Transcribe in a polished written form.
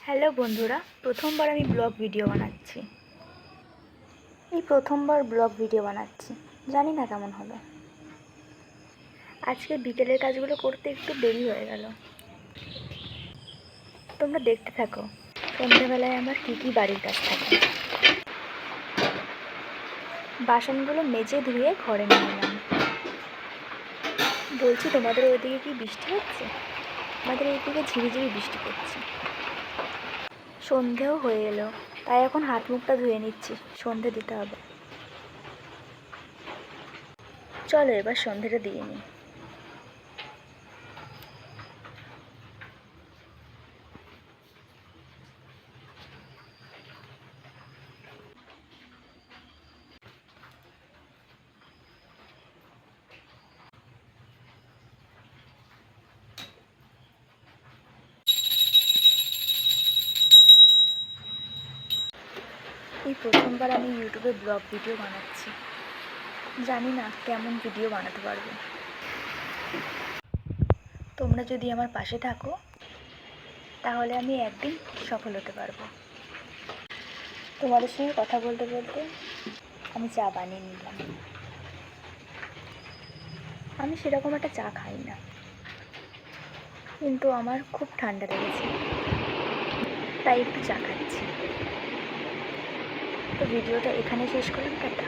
Hello বন্ধুরা, প্রথমবার আমি ব্লগ ভিডিও বানাচ্ছি। প্রথমবার ব্লগ ভিডিও বানাচ্ছি, জানি না কেমন হবে। আজকে বিকেলের কাজগুলো করতে একটু দেরি হয়ে গেল। তোমরা দেখতে থাকো সন্ধ্যেবেলায় আমার কী বাড়ির কাজ থাকে। বাসনগুলো মেজে ধুয়ে ঘরে নিয়ে এলাম। বলছি, তোমাদের ওইদিকে কি বৃষ্টি হচ্ছে? আমাদের এইদিকে ঝিরিঝিরি বৃষ্টি পড়ছে। সন্ধেও হয়ে এলো, তাই এখন হাত মুখটা ধুয়ে নিচ্ছি, সন্ধে দিতে হবে। চলো এবার সন্ধেটা দিয়ে নিই। প্রথমবার আমি ইউটিউবে ব্লগ ভিডিও বানাচ্ছি, জানি না কেমন ভিডিও বানাতে পারবো। তোমরা যদি আমার পাশে থাকো তাহলে আমি একদিন সফল হতে পারবো। তোমাদের সঙ্গে কথা বলতে বলতে আমি চা বানিয়ে নিলাম। আমি সেরকম একটা চা খাই না, কিন্তু আমার খুব ঠান্ডা লেগেছে, তাই একটু চা খাচ্ছি। তো ভিডিওটা এখানে শেষ করলাম, টাটা।